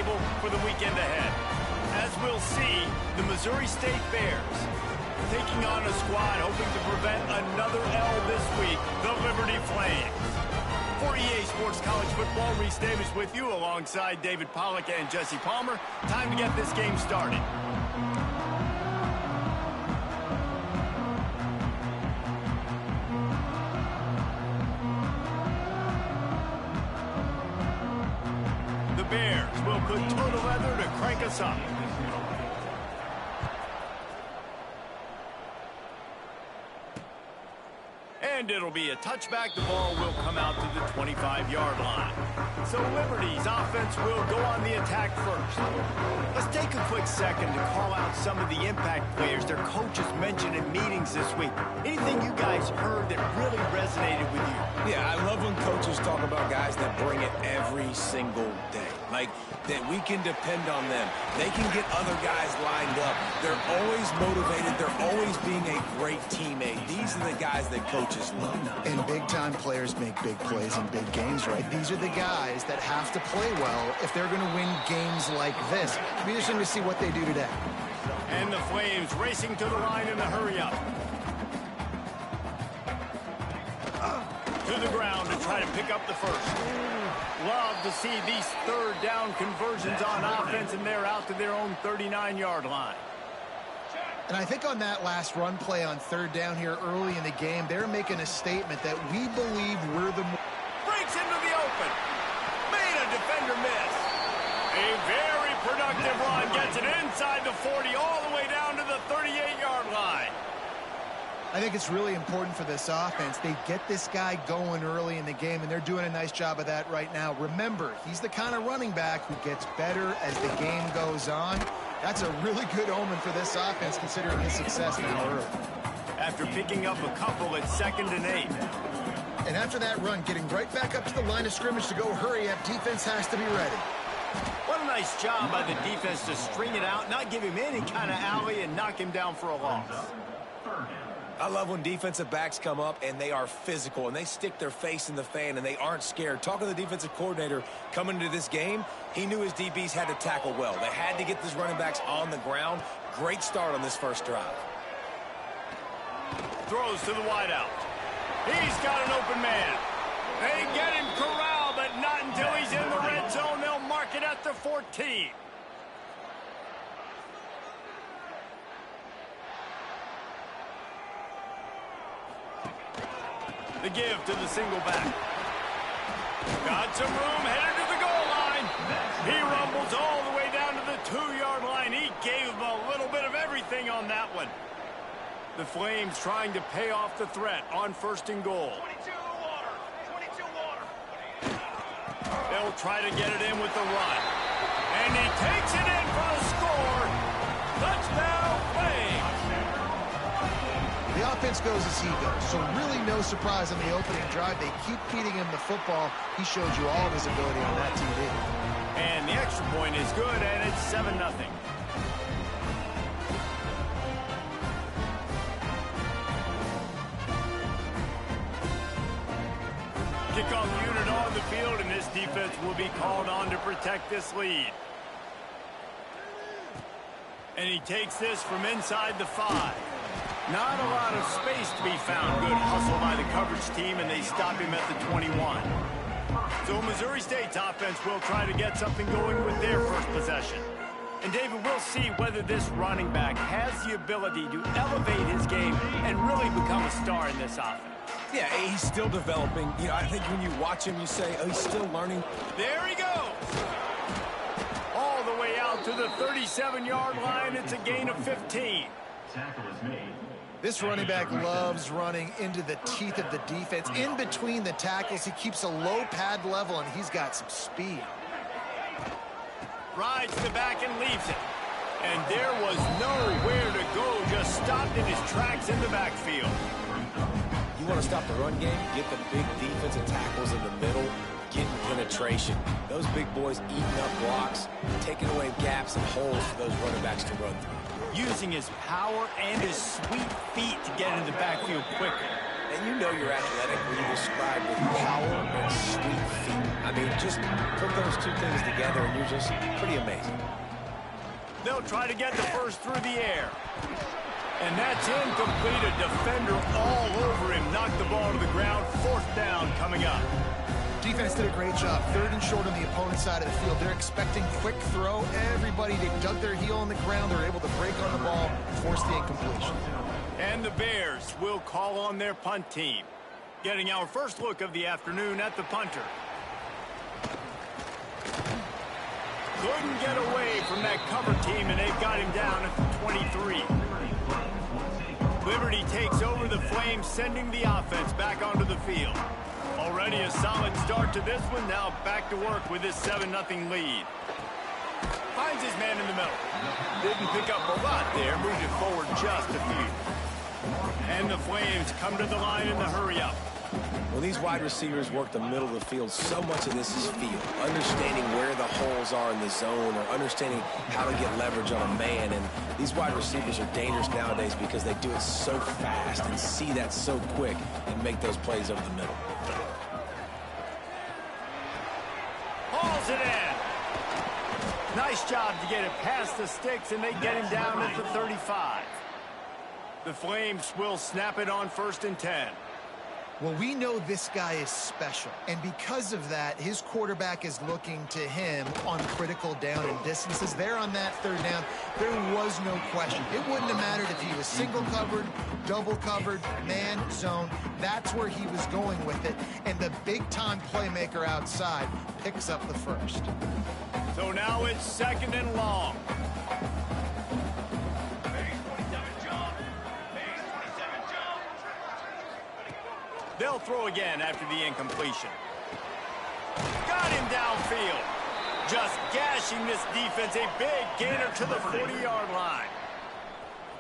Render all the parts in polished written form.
table for the weekend ahead. As we'll see, the Missouri State Bears taking on a squad hoping to prevent another L this week, the Liberty Flames. For EA Sports College Football, Reese Davis with you alongside David Pollack and Jesse Palmer. Time to get this game started. The Bears will put total leather to crank us up. And it'll be a touchback. The ball will come out to the 25-yard line. So Liberty's offense will go on the attack first. Let's take a quick second to call out some of the impact players their coaches mentioned in meetings this week. Anything you guys heard that really resonated with you? Yeah, I love when coaches talk about guys that bring it every single day. Like, that we can depend on them. They can get other guys lined up. They're always motivated. They're always being a great teammate. These are the guys that coaches love. And big-time players make big plays in big games, right? These are the guys that have to play well if they're going to win games like this. It'll be interesting to see what they do today. And the Flames racing to the line in a hurry-up. To the ground to try to pick up the first. Love to see these third down conversions on offense, and they're out to their own 39-yard line. And I think on that last run play on third down here early in the game, they're making a statement that we believe we're the... Breaks into the open. Made a defender miss. A very productive run. Gets it inside the 40 all the way down to the 38-yard line. I think it's really important for this offense. They get this guy going early in the game, and they're doing a nice job of that right now. Remember, he's the kind of running back who gets better as the game goes on. That's a really good omen for this offense, considering his success now early. After picking up a couple at 2nd and 8. And after that run, getting right back up to the line of scrimmage to go hurry up, defense has to be ready. What a nice job by the defense to string it out, not give him any kind of alley, and knock him down for a loss. I love when defensive backs come up and they are physical and they stick their face in the fan and they aren't scared. Talking to the defensive coordinator coming into this game, he knew his DBs had to tackle well. They had to get these running backs on the ground. Great start on this first drive. Throws to the wideout. He's got an open man. They get him corralled, but not until he's in the red zone. They'll mark it at the 14. The give to the single back. Got some room, headed to the goal line. He rumbles all the way down to the 2-yard line. He gave him a little bit of everything on that one. The Flames trying to pay off the threat on 1st and goal. 22 water. They'll try to get it in with the run. And he takes it in for the score. Touchdown, Flames. The offense goes as he goes, so really no surprise on the opening drive. They keep feeding him the football. He showed you all of his ability on that TV. And the extra point is good, and it's 7-0. Kickoff unit on the field, and this defense will be called on to protect this lead. And he takes this from inside the 5. Not a lot of space to be found. Good hustle by the coverage team, and they stop him at the 21. So Missouri State's offense will try to get something going with their first possession. And David, we'll see whether this running back has the ability to elevate his game and really become a star in this offense. Yeah, he's still developing. You know, I think when you watch him, you say, oh, he's still learning. There he goes. All the way out to the 37-yard line. It's a gain of 15. Tackle is made. This running back loves running into the teeth of the defense. In between the tackles, he keeps a low pad level, and he's got some speed. Rides the back and leaves it. And there was nowhere to go, just stopped in his tracks in the backfield. You want to stop the run game, get the big defensive tackles in the middle, getting penetration. Those big boys eating up blocks, taking away gaps and holes for those running backs to run through. Using his power and his sweet feet to get into the backfield quicker. And you know you're athletic when you describe with power and sweet feet. I mean, just put those two things together and you're just pretty amazing. They'll try to get the first through the air. And that's incomplete. A defender all over him. Knocked the ball to the ground. 4th down coming up. Defense did a great job. 3rd and short on the opponent's side of the field. They're expecting quick throw. Everybody, they dug their heel on the ground. They're able to break on the ball, force the incompletion. And the Bears will call on their punt team. Getting our first look of the afternoon at the punter. Couldn't get away from that cover team, and they've got him down at the 23. Liberty takes over the Flames, sending the offense back onto the field. Already a solid start to this one. Now back to work with his 7-0 lead. Finds his man in the middle. Didn't pick up a lot there. Moved it forward just a few. And the Flames come to the line in the hurry-up. Well, these wide receivers work the middle of the field. So much of this is feel. Understanding where the holes are in the zone or understanding how to get leverage on a man. And these wide receivers are dangerous nowadays because they do it so fast and see that so quick and make those plays over the middle. Hauls it in. Nice job to get it past the sticks, and they get him down at the 35. The Flames will snap it on 1st and 10. Well, we know this guy is special, and because of that, his quarterback is looking to him on critical down and distances. There on that 3rd down, there was no question. It wouldn't have mattered if he was single covered, double covered, man, zone. That's where he was going with it, and the big-time playmaker outside picks up the first. So now it's 2nd and long. They'll throw again after the incompletion. Got him downfield. Just gashing this defense. A big gainer to the 40-yard line.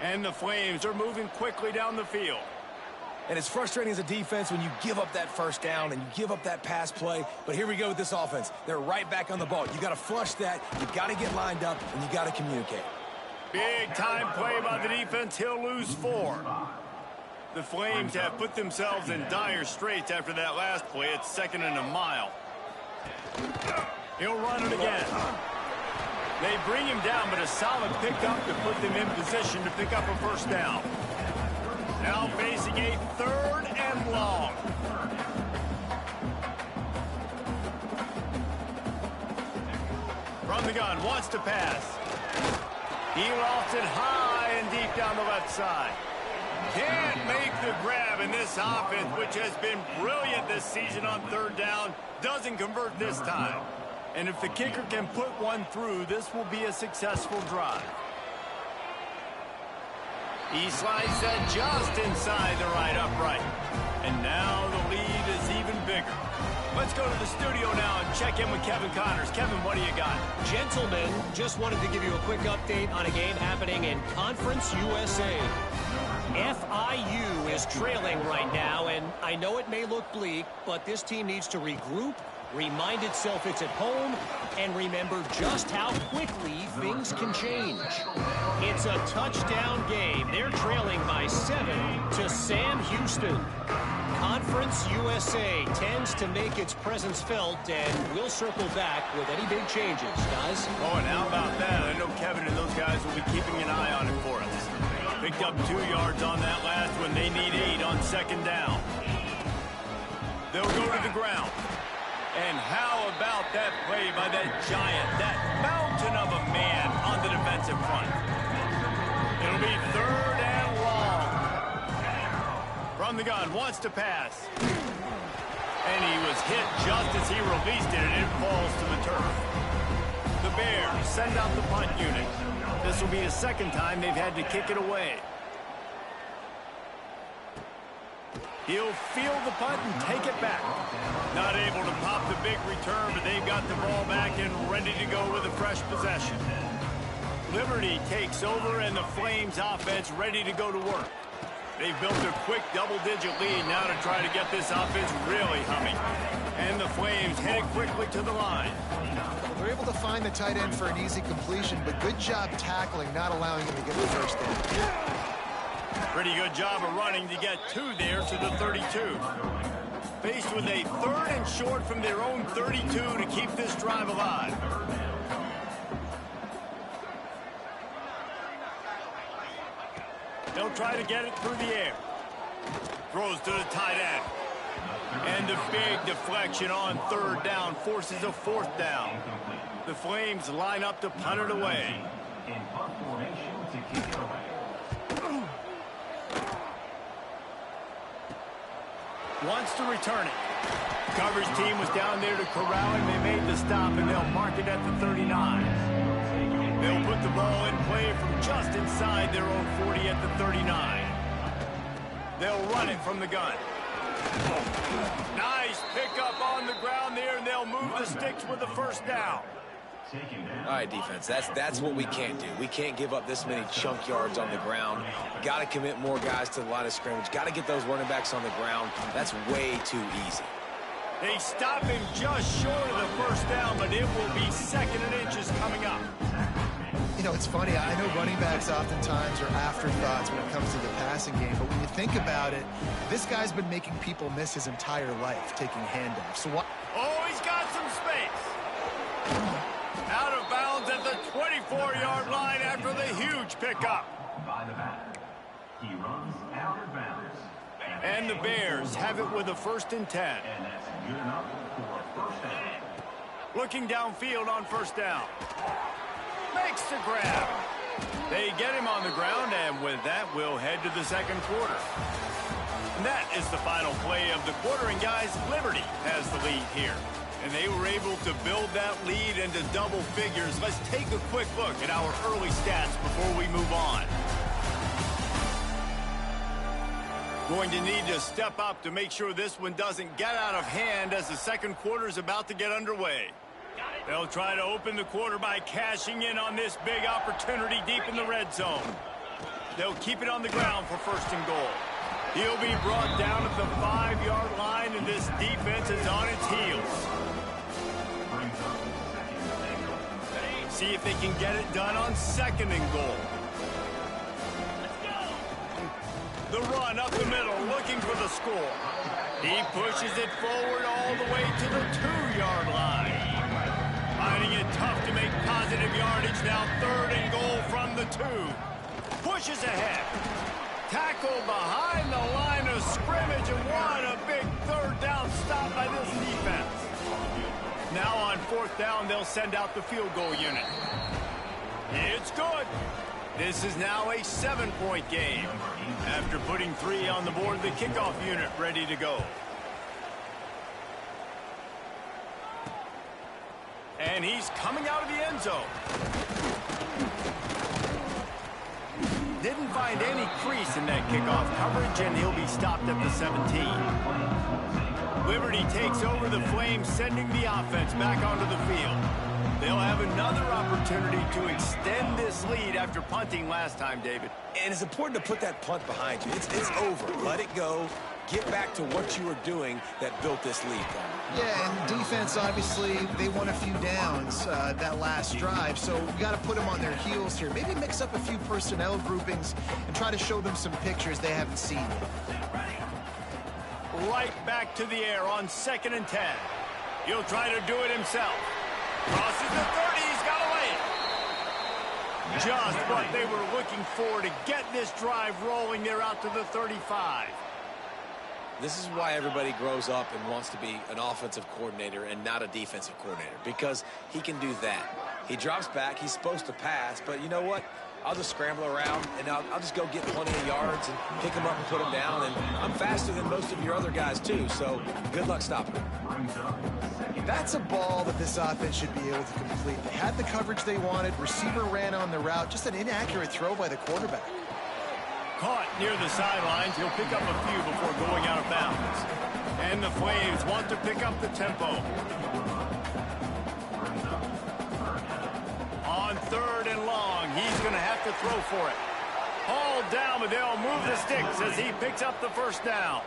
And the Flames are moving quickly down the field. And it's frustrating as a defense when you give up that 1st down and you give up that pass play. But here we go with this offense. They're right back on the ball. You got to flush that. You got to get lined up, and you got to communicate. Big time play by the defense. He'll lose 4. The Flames have put themselves in dire straits after that last play. It's 2nd and a mile. He'll run it again. They bring him down, but a solid pickup to put them in position to pick up a 1st down. Now facing a 3rd and long. From the gun, wants to pass. He lofts it high and deep down the left side. Can't make the grab, in this offense, which has been brilliant this season on 3rd down, doesn't convert this time. And if the kicker can put one through, this will be a successful drive. He slides that just inside the right upright. And now the lead is even bigger. Let's go to the studio now and check in with Kevin Connors. Kevin, what do you got? Gentlemen, just wanted to give you a quick update on a game happening in Conference USA. FIU is trailing right now, and I know it may look bleak, but this team needs to regroup, remind itself it's at home, and remember just how quickly things can change. It's a touchdown game. They're trailing by 7 to Sam Houston. Conference USA tends to make its presence felt, and we'll circle back with any big changes, guys. Oh, and how about that? I know Kevin and those guys will be keeping an eye on it for us. Picked up 2 yards on that last one. They need 8 on 2nd down. They'll go to the ground. And how about that play by that giant, that mountain of a man on the defensive front? It'll be 3rd and long. From the gun, wants to pass. And he was hit just as he released it, and it falls to the turf. The Bears send out the punt unit. This will be the 2nd time they've had to kick it away. He'll field the punt and take it back. Not able to pop the big return, but they've got the ball back and ready to go with a fresh possession. Liberty takes over, and the Flames offense ready to go to work. They've built a quick double-digit lead now to try to get this offense really humming. And the Flames headed quickly to the line. They're able to find the tight end for an easy completion, but good job tackling, not allowing him to get the 1st down. Pretty good job of running to get two there to the 32. Faced with a 3rd and short from their own 32 to keep this drive alive. They'll try to get it through the air. Throws to the tight end. And a big deflection on 3rd down forces a 4th down. The Flames line up to punt it away. Wants to return it. Coverage team was down there to corral him. They made the stop, and they'll mark it at the 39. They'll put the ball in play from just inside their own 40 at the 39. They'll run it from the gun. Nice pickup on the ground there, and they'll move the sticks with the 1st down. All right, defense, that's what we can't do. We can't give up this many chunk yards on the ground. Got to commit more guys to the line of scrimmage. Got to get those running backs on the ground. That's way too easy. They stop him just short of the 1st down, but it will be 2nd and inches coming up. You know, it's funny. I know running backs oftentimes are afterthoughts when it comes to the passing game, but when you think about it, this guy's been making people miss his entire life taking handoffs. So what? Oh, he's got some space. Out of bounds at the 24-yard line after the huge pickup. By the back. He runs out of bounds. And the Bears have it with a 1st and 10. And that's good enough for a 1st down. Looking downfield on 1st down. Makes the grab. They get him on the ground, and with that, we'll head to the 2nd quarter. And that is the final play of the quarter, and guys, Liberty has the lead here. And they were able to build that lead into double figures. Let's take a quick look at our early stats before we move on. Going to need to step up to make sure this one doesn't get out of hand as the 2nd quarter is about to get underway. They'll try to open the quarter by cashing in on this big opportunity deep in the red zone. They'll keep it on the ground for 1st and goal. He'll be brought down at the 5-yard line, and this defense is on its heels. See if they can get it done on 2nd and goal. The run up the middle, looking for the score. He pushes it forward all the way to the 2-yard line. Finding it tough to make positive yardage now. 3rd and goal from the 2. Pushes ahead. Tackled behind the line of scrimmage, and what a big 3rd down stop by this defense. Now on 4th down, they'll send out the field goal unit. It's good. This is now a 7-point game. After putting 3 on the board, the kickoff unit ready to go. And he's coming out of the end zone. Didn't find any crease in that kickoff coverage, and he'll be stopped at the 17. Liberty takes over the Flames, sending the offense back onto the field. They'll have another opportunity to extend this lead after punting last time, David. And it's important to put that punt behind you. It's over. Let it go. Get back to what you were doing that built this lead. Yeah, and defense, obviously, they won a few downs that last drive, so we got to put them on their heels here. Maybe mix up a few personnel groupings and try to show them some pictures they haven't seen yet. Right back to the air on 2nd and 10. He'll try to do it himself. Crosses the 30, he's got to lay it. Just what they were looking for to get this drive rolling. They're out to the 35. This is why everybody grows up and wants to be an offensive coordinator and not a defensive coordinator, because he can do that. He drops back, he's supposed to pass, but you know what? I'll just scramble around, and I'll just go get plenty of yards and pick him up and put him down, and I'm faster than most of your other guys, too, so good luck stopping him. That's a ball that this offense should be able to complete. They had the coverage they wanted, receiver ran on the route, just an inaccurate throw by the quarterback. Caught near the sidelines, he'll pick up a few before going out of bounds. And the Flames want to pick up the tempo. On 3rd and long, he's going to have to throw for it. Hauled down, but they'll move the sticks as he picks up the 1st down.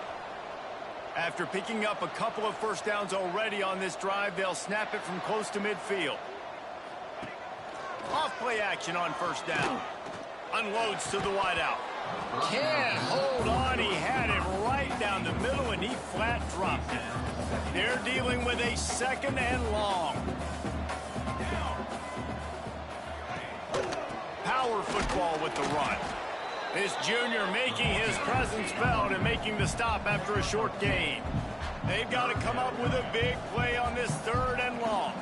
After picking up a couple of 1st downs already on this drive, they'll snap it from close to midfield. Off play action on 1st down. Unloads to the wideout. Can't hold on. He had it right down the middle, and he flat dropped it. They're dealing with a 2nd and long. Power football with the run. This junior making his presence felt and making the stop after a short gain. They've got to come up with a big play on this 3rd and long.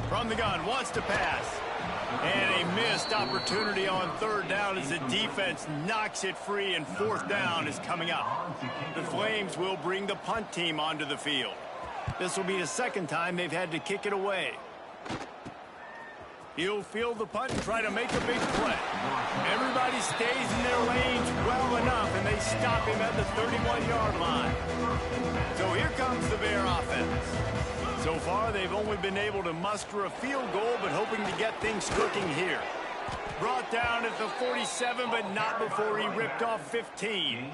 From the gun, wants to pass. And a missed opportunity on 3rd down as the defense knocks it free, and 4th down is coming up. The Flames will bring the punt team onto the field. This will be the 2nd time they've had to kick it away. He'll field the punt and try to make a big play. Everybody stays in their lanes well enough, and they stop him at the 31-yard line. So here comes the Bear offense. So far, they've only been able to muster a field goal, but hoping to get things cooking here. Brought down at the 47, but not before he ripped off 15.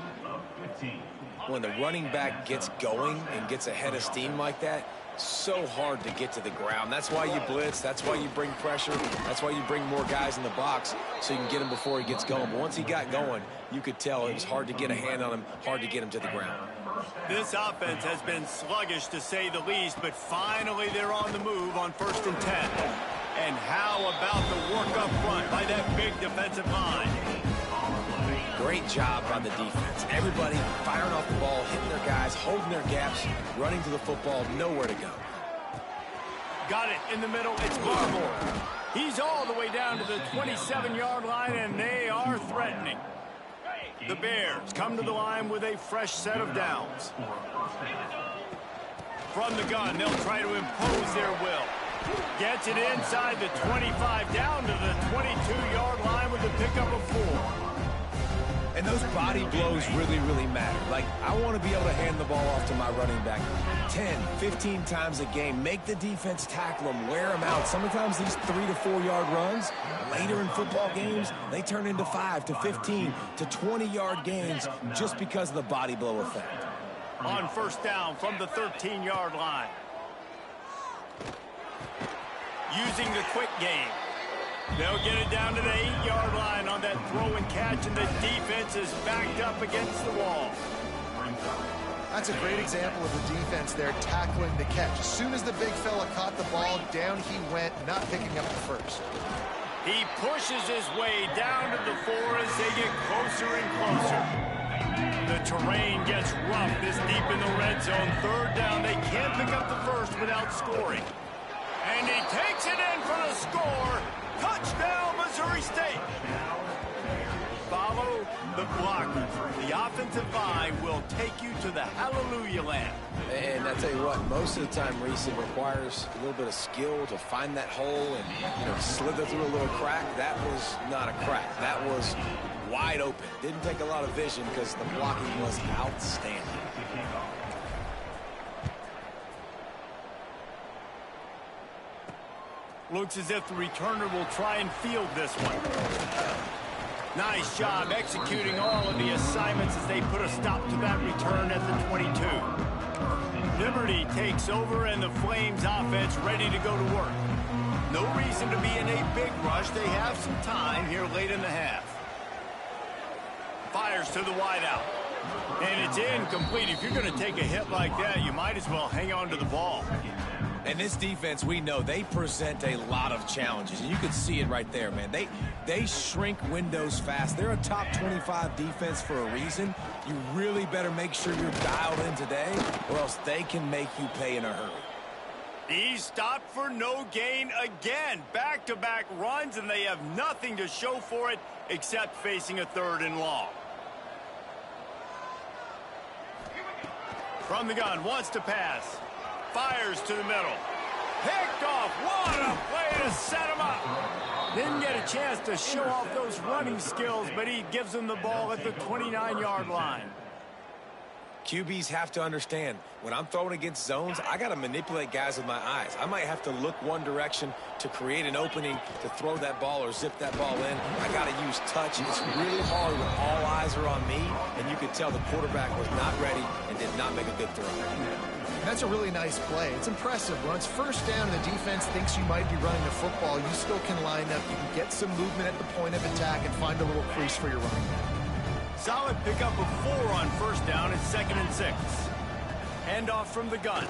When the running back gets going and gets ahead of steam like that, so hard to get to the ground. That's why you blitz. That's why you bring pressure. That's why you bring more guys in the box so you can get him before he gets going. But once he got going, you could tell it was hard to get a hand on him, hard to get him to the ground. This offense has been sluggish, to say the least, but finally they're on the move on 1st and 10. And how about the work up front by that big defensive line? Great job by the defense. Everybody firing off the ball, hitting their guys, holding their gaps, running to the football, nowhere to go. Got it in the middle. It's Barmore. He's all the way down to the 27-yard line, and they are threatening. The Bears come to the line with a fresh set of downs. From the gun, they'll try to impose their will. Gets it inside the 25, down to the 22-yard line with a pickup of 4. And those body blows really, really matter. Like, I want to be able to hand the ball off to my running back 10, 15 times a game. Make the defense tackle them, wear them out. Sometimes these 3 to 4 yard runs, later in football games, they turn into 5 to 15 to 20-yard gains just because of the body blow effect. On 1st down from the 13-yard line. Using the quick game. They'll get it down to the 8-yard line on that throw and catch, and the defense is backed up against the wall. That's a great example of the defense there tackling the catch. As soon as the big fella caught the ball, down he went, not picking up the first. He pushes his way down to the 4 as they get closer and closer. The terrain gets rough this deep in the red zone. 3rd down, they can't pick up the first without scoring. And he takes it in for the score. Touchdown, Missouri State. Follow the blockers. The offensive line will take you to the hallelujah land. And I tell you what, most of the time, Reese, it requires a little bit of skill to find that hole and, slither through a little crack. That was not a crack. That was wide open. Didn't take a lot of vision because the blocking was outstanding. Looks as if the returner will try and field this one. Nice job executing all of the assignments as they put a stop to that return at the 22. Liberty takes over, and the Flames offense ready to go to work. No reason to be in a big rush. They have some time here late in the half. Fires to the wideout. And it's incomplete. If you're going to take a hit like that, you might as well hang on to the ball. And this defense, we know, they present a lot of challenges. And you can see it right there, man. They shrink windows fast. They're a top 25 defense for a reason. You really better make sure you're dialed in today, or else they can make you pay in a hurry. He's stopped for no gain again. Back-to-back runs, and they have nothing to show for it except facing a 3rd and long. From the gun, wants to pass. Fires to the middle. Picked off. What a play to set him up. Didn't get a chance to show off those running skills, but he gives them the ball at the 29-yard line. QBs have to understand, when I'm throwing against zones, I got to manipulate guys with my eyes. I might have to look one direction to create an opening to throw that ball or zip that ball in. I got to use touch. It's really hard when all eyes are on me, and you could tell the quarterback was not ready and did not make a good throw. And that's a really nice play. It's impressive. When it's first down and the defense thinks you might be running the football, you still can line up. You can get some movement at the point of attack and find a little crease for your running back. Solid pickup of 4 on first down. It's 2nd and 6. Handoff from the gun.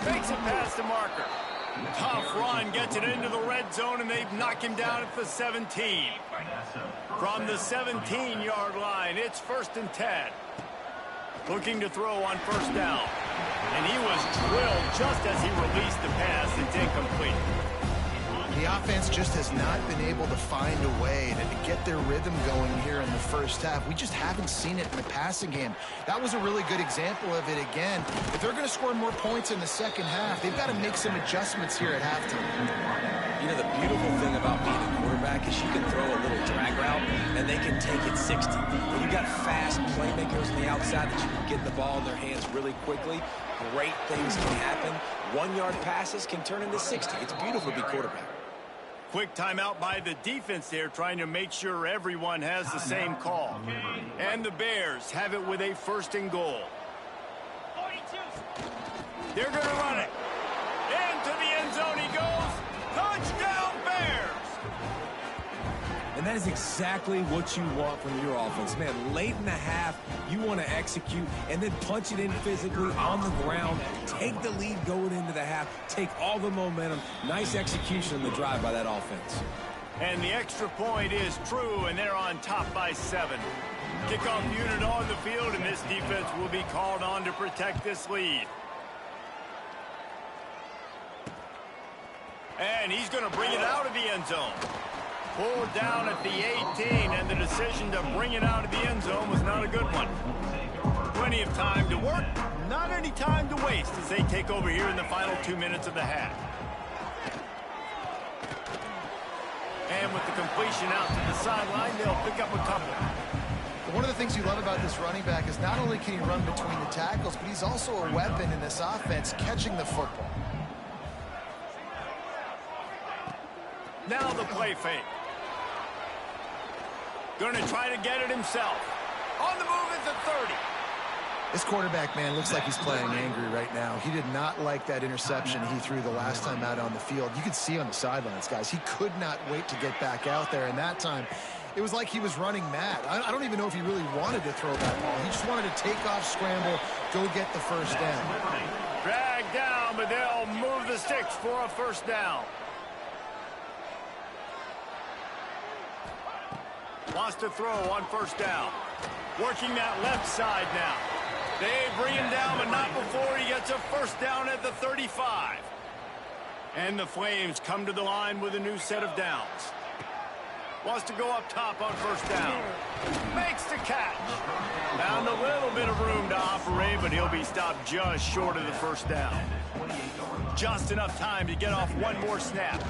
Fakes it past the marker. Tough run, gets it into the red zone, and they've knocked him down at the 17. From the 17-yard line, it's 1st and 10. Looking to throw on first down. And he was drilled just as he released the pass. It's incomplete. The offense just has not been able to find a way to get their rhythm going here in the first half. We just haven't seen it in the passing game. That was a really good example of it again. If they're going to score more points in the second half, they've got to make some adjustments here at halftime. You know, the beautiful thing about being a quarterback is you can throw a little drag route, and they can take it 60. When you've got fast playmakers on the outside that you can get the ball in their hands really quickly, great things can happen. 1-yard passes can turn into 60. It's beautiful to be quarterback. Quick timeout by the defense there, trying to make sure everyone has the same call. And the Bears have it with a 1st and goal. They're going to run it. Into the end zone he goes. Touchdown, Bears! And that is exactly what you want from your offense. Man, late in the half, you want to execute and then punch it in physically on the ground. Take the lead going into the half. Take all the momentum. Nice execution on the drive by that offense. And the extra point is true, and they're on top by 7. Kickoff unit on the field, and this defense will be called on to protect this lead. And he's going to bring it out of the end zone. Pulled down at the 18, and the decision to bring it out of the end zone was not a good one. Plenty of time to work, not any time to waste as they take over here in the final 2 minutes of the half. And with the completion out to the sideline, they'll pick up a couple. One of the things you love about this running back is not only can he run between the tackles, but he's also a weapon in this offense, catching the football. Now the play fake. Going to try to get it himself. On the move at the 30. This quarterback, man, looks like he's playing angry right now. He did not like that interception he threw the last time out on the field. You could see on the sidelines, guys, he could not wait to get back out there. And that time, it was like he was running mad. I don't even know if he really wanted to throw that ball. He just wanted to take off, scramble, go get the first down. Drag down, but they'll move the sticks for a first down. Wants to throw on first down. Working that left side now. They bring him down, but not before he gets a first down at the 35. And the Flames come to the line with a new set of downs. Wants to go up top on first down. Makes the catch. Found a little bit of room to operate, but he'll be stopped just short of the first down. Just enough time to get off one more snap.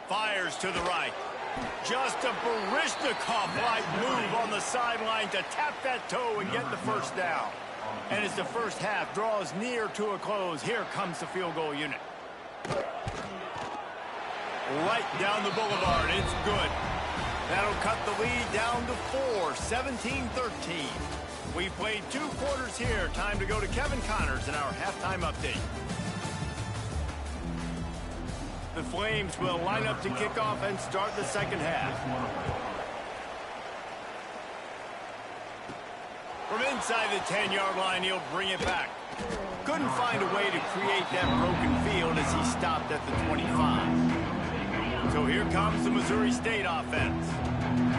Fires to the right. Just a Baryshnikov-like move on the sideline to tap that toe and get the first down. And as the first half draws near to a close, here comes the field goal unit. Right down the boulevard, it's good. That'll cut the lead down to 4, 17-13. We've played 2 quarters here. Time to go to Kevin Connors in our halftime update. The Flames will line up to kick off and start the second half. From inside the 10-yard line, he'll bring it back. Couldn't find a way to create that broken field as he stopped at the 25. So here comes the Missouri State offense.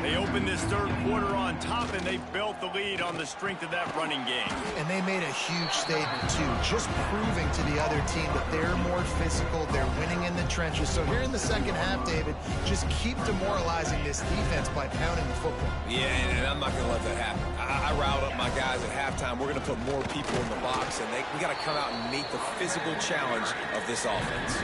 They opened this third quarter on top, and they built the lead on the strength of that running game. And they made a huge statement, too, just proving to the other team that they're more physical, they're winning in the trenches. So here in the second half, David, just keep demoralizing this defense by pounding the football. Yeah, and I'm not going to let that happen. I riled up my guys at halftime. We're going to put more people in the box, and we got to come out and meet the physical challenge of this offense.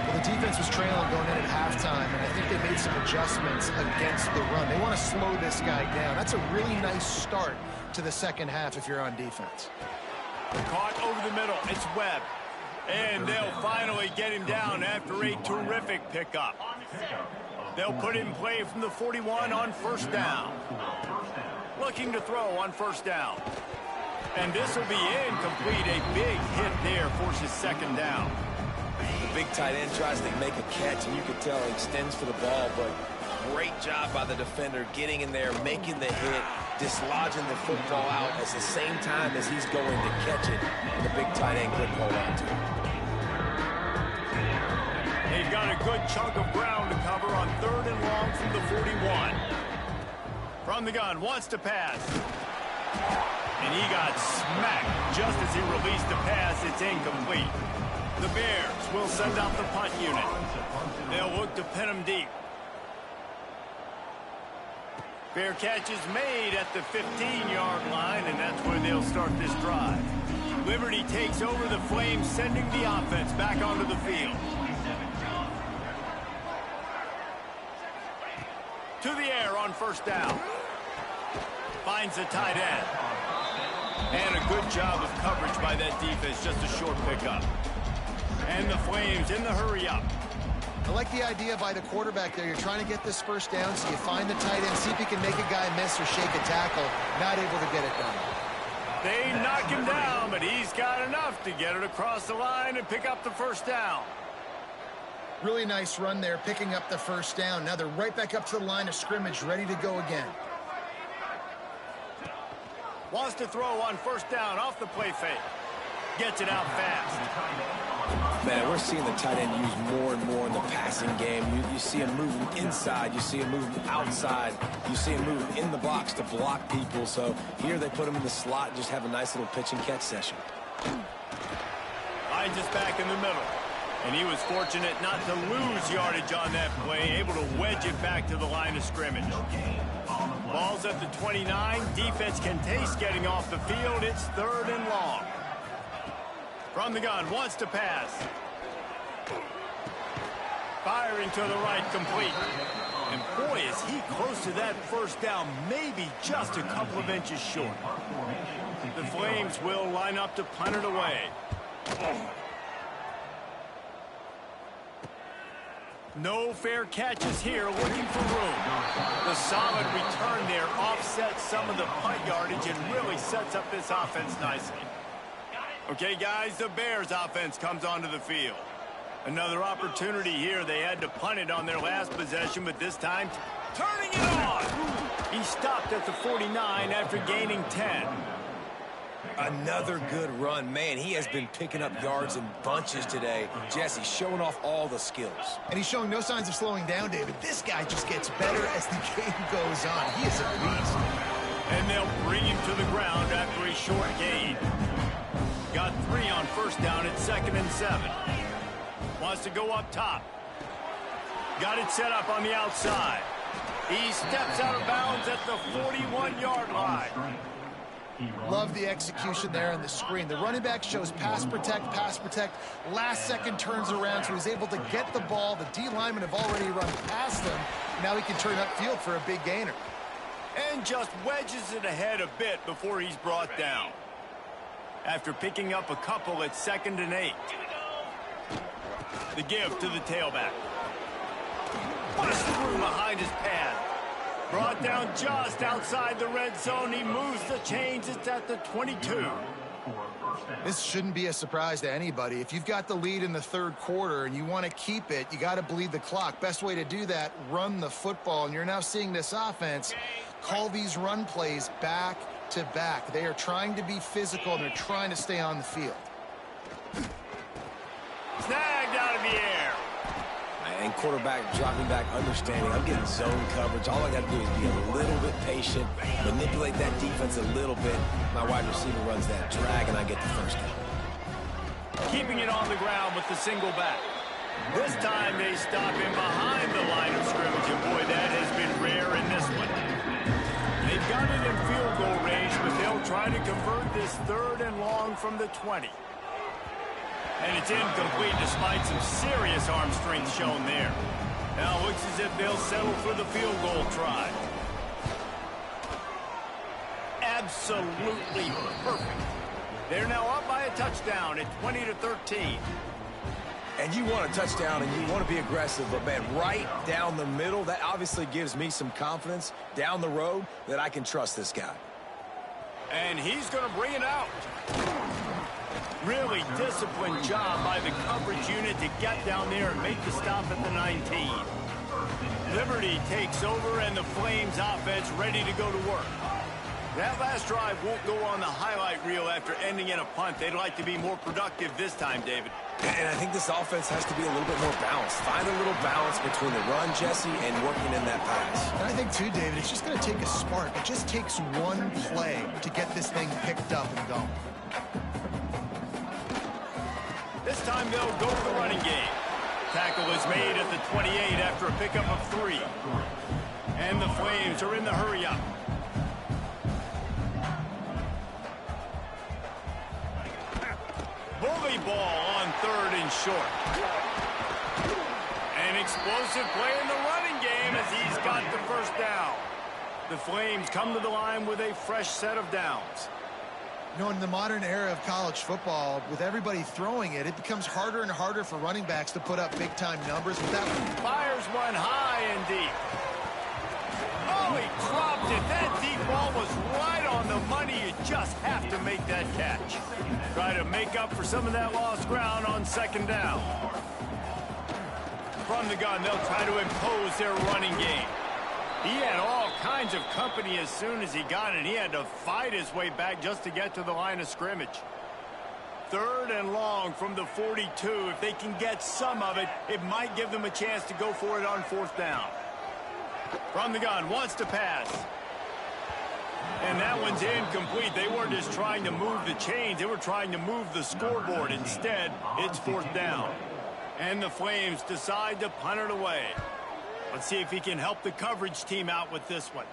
Well, the defense was trailing going in at halftime, and I think they made some adjustments against the run. They want to slow this guy down. That's a really nice start to the second half if you're on defense. Caught over the middle. It's Webb. And they'll finally get him down after a terrific pickup. They'll put him in play from the 41 on first down. Looking to throw on first down. And this will be incomplete. A big hit there forces second down. The big tight end tries to make a catch, and you can tell he extends for the ball, but great job by the defender getting in there, making the hit, dislodging the football out at the same time as he's going to catch it, and the big tight end couldn't hold on to it. They've got a good chunk of ground to cover on 3rd and long from the 41. From the gun, wants to pass. And he got smacked just as he released the pass. It's incomplete. The Bears will send out the punt unit. They'll look to pin him deep. Fair catch is made at the 15-yard line, and that's where they'll start this drive. Liberty takes over the Flames, sending the offense back onto the field. To the air on 1st down. Finds the tight end. And a good job of coverage by that defense, just a short pickup. And the Flames in the hurry up. I like the idea by the quarterback there. You're trying to get this 1st down, so you find the tight end, see if he can make a guy miss or shake a tackle. Not able to get it done. They knock him down, but he's got enough to get it across the line and pick up the 1st down. Really nice run there, picking up the 1st down. Now they're right back up to the line of scrimmage, ready to go again. Wants to throw on 1st down off the play fake. Gets it out fast. Man, we're seeing the tight end used more and more in the passing game. You see him moving inside. You see him moving outside. You see him moving in the box to block people. So here they put him in the slot and just have a nice little pitch and catch session. Finds us back in the middle. And he was fortunate not to lose yardage on that play, able to wedge it back to the line of scrimmage. Ball's at the 29. Defense can taste getting off the field. It's 3rd and long. From the gun, wants to pass. Firing to the right, complete. And boy, is he close to that 1st down, maybe just a couple of inches short. The Flames will line up to punt it away. No fair catches here, looking for room. The solid return there offsets some of the punt yardage and really sets up this offense nicely. Okay, guys, the Bears offense comes onto the field. Another opportunity here. They had to punt it on their last possession, but this time, turning it on. He stopped at the 49 after gaining 10. Another good run. Man, he has been picking up yards in bunches today. Jesse showing off all the skills. And he's showing no signs of slowing down, David. This guy just gets better as the game goes on. He is a beast. And they'll bring him to the ground after a short gain. Got 3 on 1st down at 2nd and 7. Wants to go up top. Got it set up on the outside. He steps out of bounds at the 41-yard line. Love the execution there on the screen. The running back shows pass protect, last second turns around, so he's able to get the ball. The D linemen have already run past him. Now he can turn upfield for a big gainer. And just wedges it ahead a bit before he's brought down. After picking up a couple at 2nd and 8. The give to the tailback. Busts through behind his pad. Brought down just outside the red zone. He moves the chains. It's at the 22. This shouldn't be a surprise to anybody. If you've got the lead in the 3rd quarter and you want to keep it, you got to bleed the clock. Best way to do that, run the football. And you're now seeing this offense call these run plays back to back. They are trying to be physical, and they're trying to stay on the field. Snagged out of the air. And quarterback dropping back, understanding. I'm getting zone coverage. All I got to do is be a little bit patient, manipulate that defense a little bit. My wide receiver runs that drag, and I get the 1st down. Keeping it on the ground with the single back. This time they stop him behind the line of scrimmage, and boy, that has been rare in this one. They've got it in field goal range, but they'll try to convert this 3rd and long from the 20. And it's incomplete despite some serious arm strength shown there. Now it looks as if they'll settle for the field goal try. Absolutely perfect. They're now up by a touchdown at 20-13. And you want a touchdown and you want to be aggressive, but man, right down the middle, that obviously gives me some confidence down the road that I can trust this guy. And he's going to bring it out. Really disciplined job by the coverage unit to get down there and make the stop at the 19. Liberty takes over, and the Flames offense ready to go to work. That last drive won't go on the highlight reel after ending in a punt. They'd like to be more productive this time, David. And I think this offense has to be a little bit more balanced. Find a little balance between the run, Jesse, and working in that pass. And I think, too, David, it's just going to take a spark. It just takes one play to get this thing picked up and going. This time they'll go to the running game. Tackle is made at the 28 after a pickup of 3. And the Flames are in the hurry-up. Bully ball on 3rd and short. An explosive play in the running game as he's got the first down. The Flames come to the line with a fresh set of downs. You know, in the modern era of college football, with everybody throwing it, it becomes harder and harder for running backs to put up big-time numbers. With that one, Fires one high and deep. Oh, he dropped it. That deep ball was right on the money. You just have to make that catch. Try to make up for some of that lost ground on 2nd down. From the gun, they'll try to impose their running game. He had all kinds of company as soon as he got it. He had to fight his way back just to get to the line of scrimmage. 3rd and long from the 42. If they can get some of it, it might give them a chance to go for it on 4th down. From the gun, wants to pass. And that one's incomplete. They weren't just trying to move the chains. They were trying to move the scoreboard. Instead, it's 4th down. And the Flames decide to punt it away. Let's see if he can help the coverage team out with this one.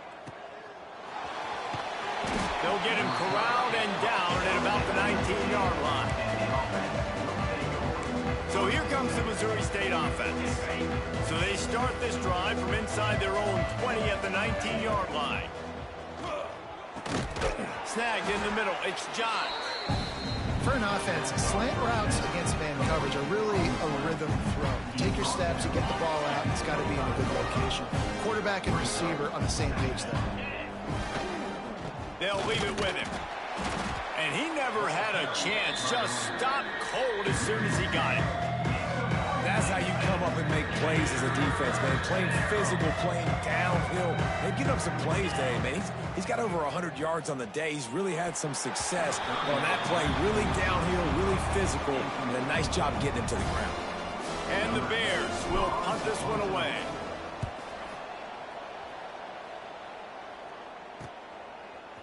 They'll get him corralled and down at about the 19-yard line. So here comes the Missouri State offense. So they start this drive from inside their own 20 at the 19-yard line. Snagged in the middle. It's John. for an offense, slant routes against man coverage are really a rhythm throw. You take your steps, you get the ball out, it's got to be in a good location. Quarterback and receiver on the same page there. They'll leave it with him. And he never had a chance. Just stopped cold as soon as he got it. That's how you come up and make plays as a defense, man. Playing physical, playing downhill. They've given up some plays today, man. He's got over 100 yards on the day. He's really had some success on that play. Really downhill, really physical, and a nice job getting him to the ground. And the Bears will punt this one away.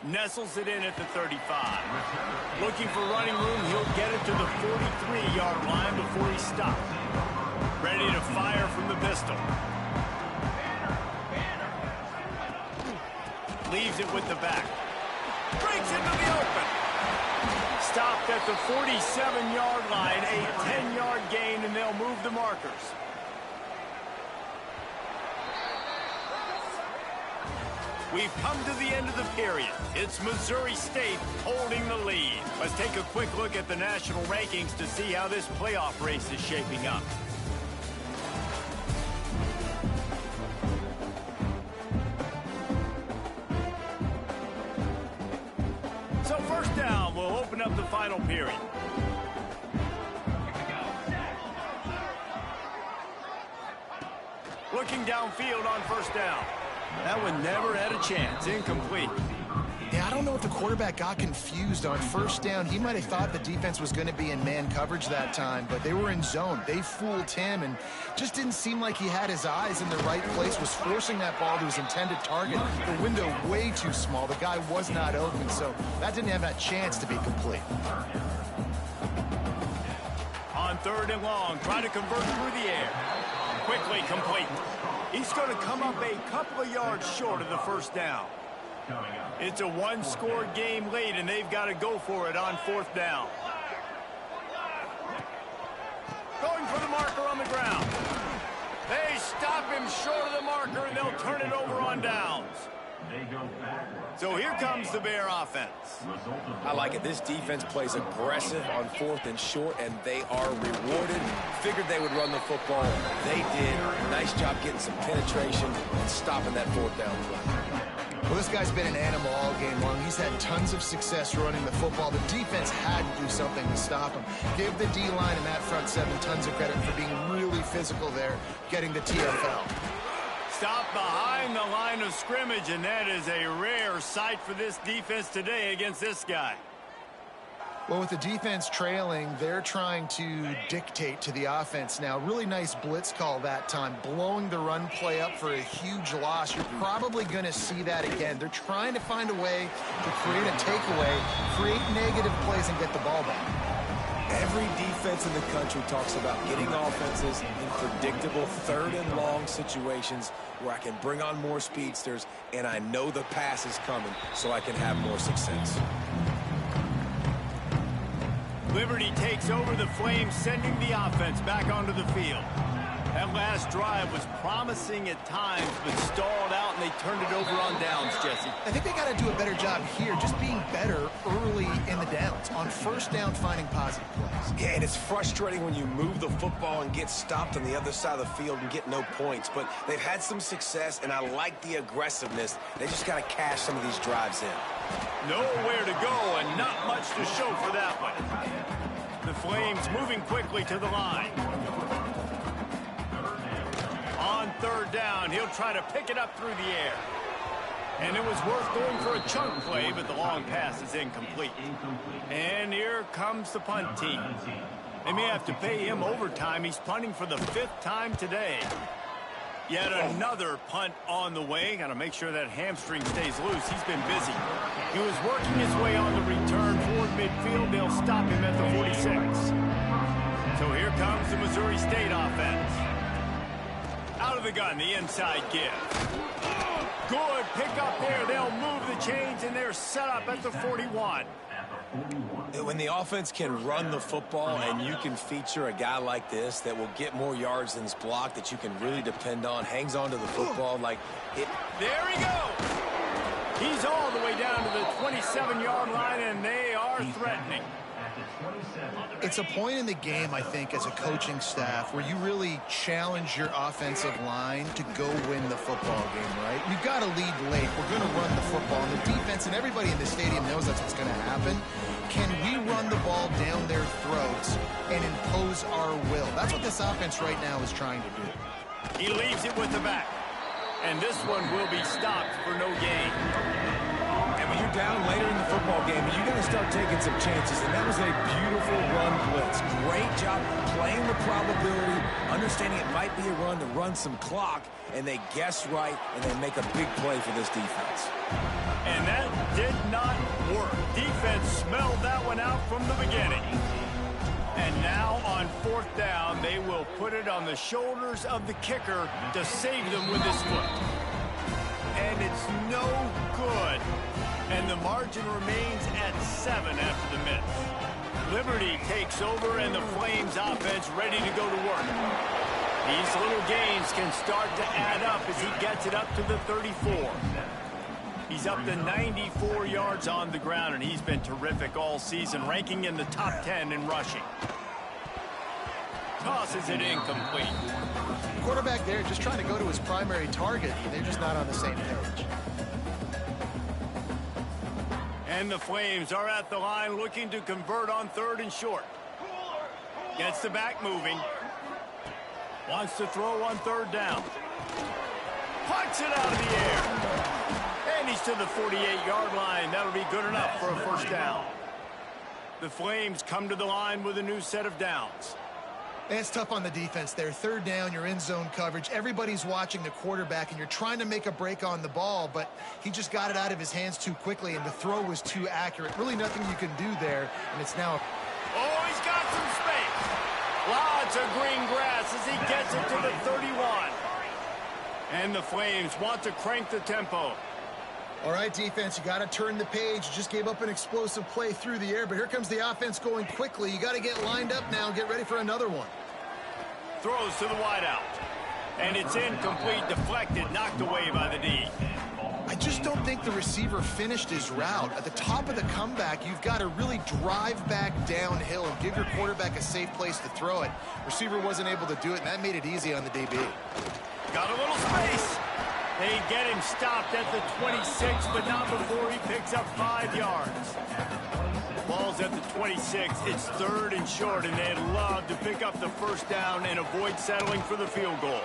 Nestles it in at the 35. Looking for running room, he'll get it to the 43-yard line before he stopped. Ready to fire from the pistol. Leaves it with the back. Breaks into the open. Stopped at the 47-yard line, a 10-yard gain, and they'll move the markers. We've come to the end of the period. It's Missouri State holding the lead. Let's take a quick look at the national rankings to see how this playoff race is shaping up. So first down, we'll open up the final period. Looking downfield on first down. That one never had a chance. Incomplete. Yeah, I don't know if the quarterback got confused on first down. He might have thought the defense was going to be in man coverage that time, but they were in zone. They fooled him and just didn't seem like he had his eyes in the right place, was forcing that ball to his intended target. The window way too small. The guy was not open, so that didn't have that chance to be complete. On third and long, try to convert through the air. Quickly complete. He's going to come up a couple of yards short of the first down. It's a one-score game late, and they've got to go for it on fourth down. Going for the marker on the ground. They stop him short of the marker, and they'll turn it over on downs. So here comes the Bear offense. I like it. This defense plays aggressive on fourth and short, and they are rewarded. Figured they would run the football. They did. Nice job getting some penetration and stopping that fourth down play. Well, this guy's been an animal all game long. He's had tons of success running the football. The defense had to do something to stop him. Give the D-line and that front seven tons of credit for being really physical there, getting the TFL. Stop behind the line of scrimmage, and that is a rare sight for this defense today against this guy. Well, with the defense trailing, they're trying to dictate to the offense now. Really nice blitz call that time, blowing the run play up for a huge loss. You're probably going to see that again. They're trying to find a way to create a takeaway, create negative plays, and get the ball back. Every defense in the country talks about getting offenses in predictable third and long situations where I can bring on more speedsters and I know the pass is coming so I can have more success. Liberty takes over the Flames, sending the offense back onto the field. That last drive was promising at times, but stalled out, and they turned it over on downs, Jesse. I think they got to do a better job here, just being better early in the downs. On first down, finding positive plays. Yeah, and it's frustrating when you move the football and get stopped on the other side of the field and get no points. But they've had some success, and I like the aggressiveness. They just got to cash some of these drives in. Nowhere to go and not much to show for that one. The Flames moving quickly to the line. On third down, he'll try to pick it up through the air. And it was worth going for a chunk play, but the long pass is incomplete. And here comes the punt team. They may have to pay him overtime. He's punting for the 5th time today. Yet another punt on the way. Got to make sure that hamstring stays loose. He's been busy. He was working his way on the return toward midfield. They'll stop him at the 46. So here comes the Missouri State offense. Out of the gun, the inside give. Good pick up there. They'll move the chains, and they're set up at the 41. When the offense can run the football and you can feature a guy like this that will get more yards than his block, that you can really depend on, hangs on to the football like it. There he goes. He's all the way down to the 27-yard line, and they are threatening. It's a point in the game, I think, as a coaching staff where you really challenge your offensive line to go win the football game, right? You've got to lead late. We're going to run the football. And the defense and everybody in the stadium knows that's what's going to happen. Can we run the ball down their throats and impose our will? That's what this offense right now is trying to do. He leaves it with the back. And this one will be stopped for no gain. And when you're down later in the football game, you got to start taking some chances. And that was a beautiful run blitz. Great job playing the probability, understanding it might be a run to run some clock, and they guess right, and they make a big play for this defense. And that did not work. Defense smelled that one out from the beginning. And now on 4th down, they will put it on the shoulders of the kicker to save them with his foot. And it's no good. And the margin remains at 7 after the miss. Liberty takes over, and the Flames offense ready to go to work. These little gains can start to add up as he gets it up to the 34. He's up to 94 yards on the ground, and he's been terrific all season, ranking in the top 10 in rushing. Tosses it incomplete. Quarterback there just trying to go to his primary target. They're just not on the same page. And the Flames are at the line looking to convert on 3rd and short. Gets the back moving. Wants to throw on 3rd down. Punts it out of the air. And he's to the 48-yard line. That'll be good enough for a 1st down. The Flames come to the line with a new set of downs. And it's tough on the defense there. 3rd down, you're in zone coverage. Everybody's watching the quarterback, and you're trying to make a break on the ball, but he just got it out of his hands too quickly, and the throw was too accurate. Really nothing you can do there, and it's now... Oh, he's got some space. Lots of green grass as he gets it to the 31. And the Flames want to crank the tempo. All right, defense, you got to turn the page. You just gave up an explosive play through the air, but here comes the offense going quickly. You got to get lined up now and get ready for another one. Throws to the wideout. And it's incomplete, deflected, knocked away by the D. I just don't think the receiver finished his route. At the top of the comeback, you've got to really drive back downhill and give your quarterback a safe place to throw it. Receiver wasn't able to do it, and that made it easy on the DB. Got a little space. They get him stopped at the 26, but not before he picks up 5 yards. Ball's at the 26. It's 3rd and short, and they'd love to pick up the first down and avoid settling for the field goal.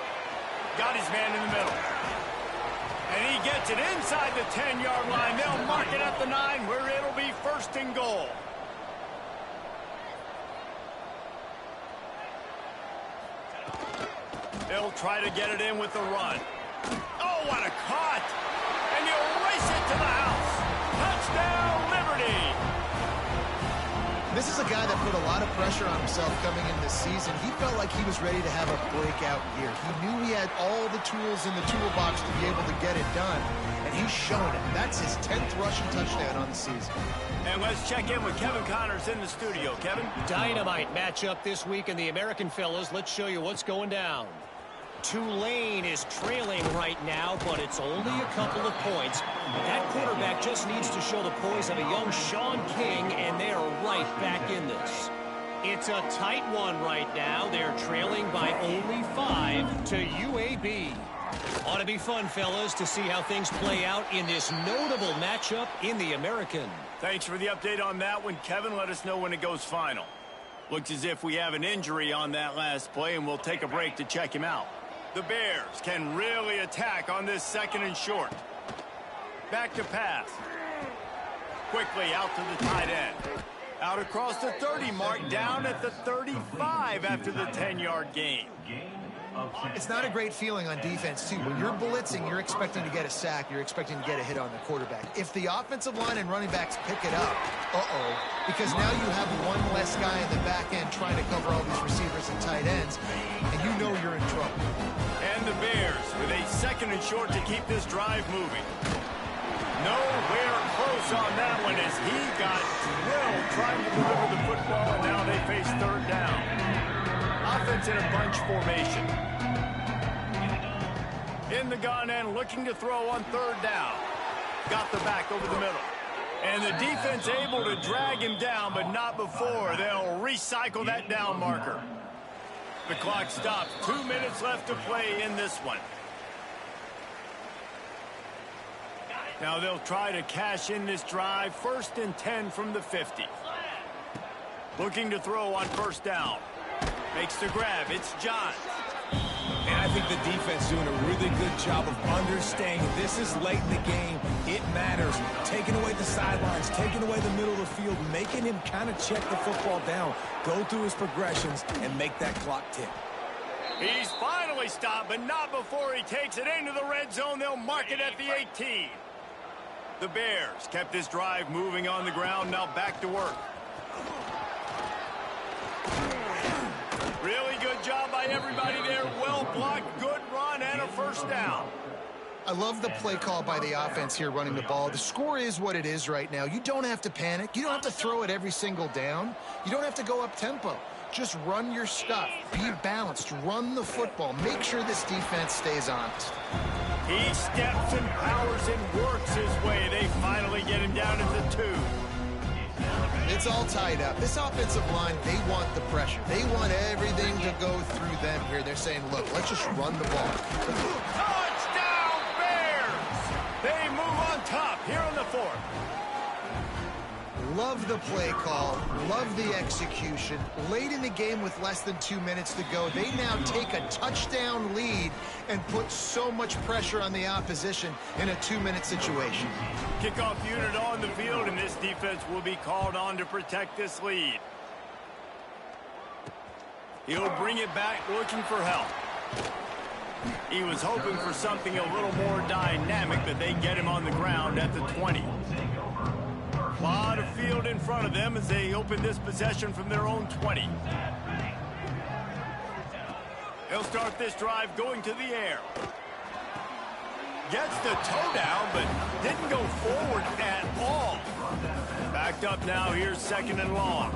Got his man in the middle. And he gets it inside the 10-yard line. They'll mark it at the 9, where it'll be 1st and goal. They'll try to get it in with the run. Oh, what a cut! And you race it to the house. Touchdown, Liberty! This is a guy that put a lot of pressure on himself coming into this season. He felt like he was ready to have a breakout year. He knew he had all the tools in the toolbox to be able to get it done, and he's shown it. That's his 10th rushing touchdown on the season. And let's check in with Kevin Connors in the studio. Kevin? Dynamite matchup this week in the American, fellas. Let's show you what's going down. Tulane is trailing right now, but it's only a couple of points. That quarterback just needs to show the poise of a young Sean King, and they are right back in this. It's a tight one right now. They're trailing by only 5 to UAB. Ought to be fun, fellas, to see how things play out in this notable matchup in the American. Thanks for the update on that one, Kevin. Let us know when it goes final. Looks as if we have an injury on that last play, and we'll take a break to check him out. The Bears can really attack on this 2nd and short. Back to pass. Quickly out to the tight end. Out across the 30 mark, down at the 35 after the 10-yard gain. It's not a great feeling on defense, too. When you're blitzing, you're expecting to get a sack. You're expecting to get a hit on the quarterback. If the offensive line and running backs pick it up, because now you have one less guy in the back end trying to cover all these receivers and tight ends, and you know you're in trouble. And the Bears with a 2nd and short to keep this drive moving. Nowhere close on that one as he got drilled trying to deliver the football, and now they face 3rd down. Offense in a bunch formation. In the gun and looking to throw on 3rd down. Got the back over the middle. And the defense able to drag him down, but not before. They'll recycle that down marker. The clock stops. 2 minutes left to play in this one. Now they'll try to cash in this drive. 1st and 10 from the 50. Looking to throw on 1st down. Makes the grab. It's Johns. And I think the defense doing a really good job of understanding this is late in the game. It matters. Taking away the sidelines, taking away the middle of the field, making him kind of check the football down, go through his progressions, and make that clock tick. He's finally stopped, but not before he takes it into the red zone. They'll mark it at the 18. The Bears kept this drive moving on the ground. Now back to work. Really good job by everybody there. Well blocked, good run, and a 1st down. I love the play call by the offense here running the ball. The score is what it is right now. You don't have to panic. You don't have to throw it every single down. You don't have to go up tempo. Just run your stuff. Be balanced. Run the football. Make sure this defense stays honest. He steps and powers and works his way. They finally get him down at the 2. It's all tied up. This offensive line, they want the pressure. They want everything to go through them here. They're saying, look, let's just run the ball. Touchdown, Bears! They move on top here in the 4th. Love the play call. Love the execution. Late in the game with less than 2 minutes to go, they now take a touchdown lead and put so much pressure on the opposition in a 2-minute situation. Kickoff unit on the field, and this defense will be called on to protect this lead. He'll bring it back looking for help. He was hoping for something a little more dynamic, but they get him on the ground at the 20. A lot of field in front of them as they open this possession from their own 20. They'll start this drive going to the air. Gets the toe down, but didn't go forward at all. Backed up now, here's 2nd and long.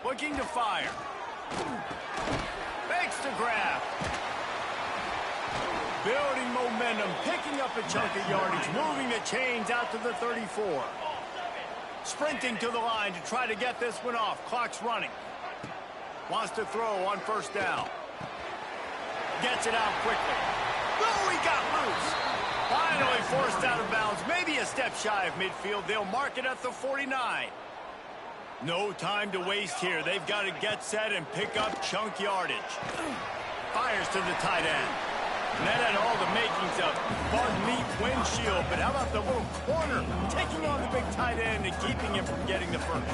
Looking to fire. Makes the grab. Building momentum, picking up a chunk of yardage, moving the chains out to the 34. Sprinting to the line to try to get this one off. Clock's running. Wants to throw on first down. Gets it out quickly. Oh, he got loose. Finally forced out of bounds. Maybe a step shy of midfield. They'll mark it at the 49. No time to waste here. They've got to get set and pick up chunk yardage. Fires to the tight end. And that had all the makings of fun, neat windshield. But how about the little corner taking on the big tight end and keeping him from getting the first?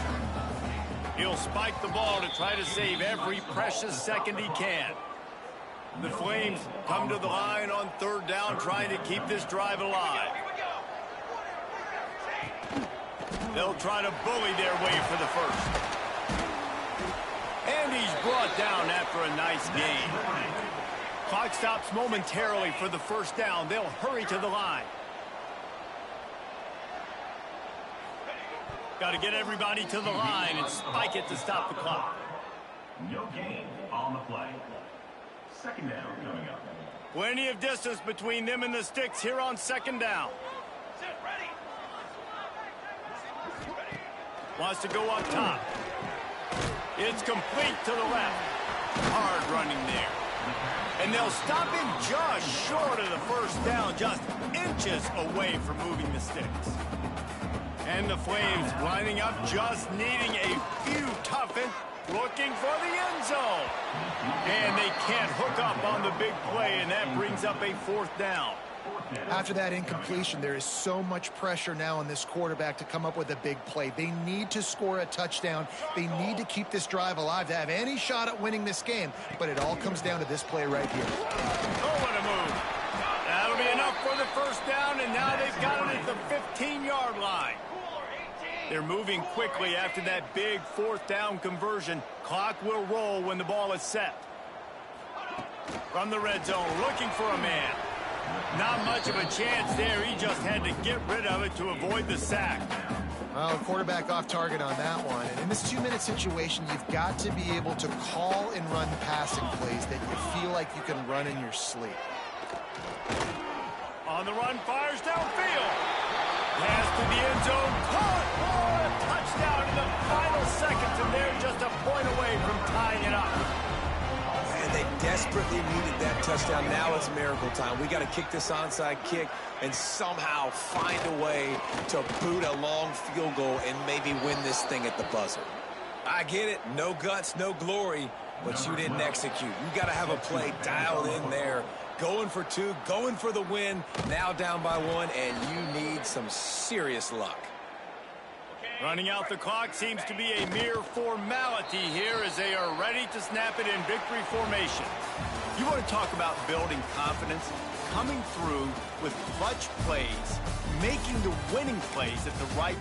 He'll spike the ball to try to save every precious second he can. The Flames come to the line on third down, trying to keep this drive alive. They'll try to bully their way for the first. And he's brought down after a nice gain. Clock stops momentarily for the first down. They'll hurry to the line. Got to get everybody to the line and spike it to stop the clock. No gain on the play. Second down coming up. Plenty of distance between them and the sticks here on second down. Wants to go up top. It's complete to the left. Hard running there. And they'll stop him just short of the first down, just inches away from moving the sticks. And the Flames lining up, just needing a few tough looking for the end zone. And they can't hook up on the big play, and that brings up a fourth down. After that incompletion, there is so much pressure now on this quarterback to come up with a big play. They need to score a touchdown. They need to keep this drive alive to have any shot at winning this game. But it all comes down to this play right here. Oh, what a move. That'll be enough for the first down, and now they've got it at the 15-yard line. They're moving quickly after that big fourth down conversion. Clock will roll when the ball is set. From the red zone, looking for a man. Not much of a chance there. He just had to get rid of it to avoid the sack. Well, quarterback off target on that one. And in this 2-minute situation, you've got to be able to call and run passing plays that you feel like you can run in your sleep. On the run, fires downfield. Pass to the end zone. Caught for a touchdown in the final seconds, and they're just a point away from tying it up. And they desperately needed that touchdown. Now it's miracle time. We got to kick this onside kick and somehow find a way to boot a long field goal and maybe win this thing at the buzzer. I get it. No guts, no glory, but you didn't execute. You got to have a play dialed in there. Going for two, going for the win, now down by one, and you need some serious luck. Running out the clock seems to be a mere formality here as they are ready to snap it in victory formation. You want to talk about building confidence? Coming through with clutch plays, making the winning plays at the right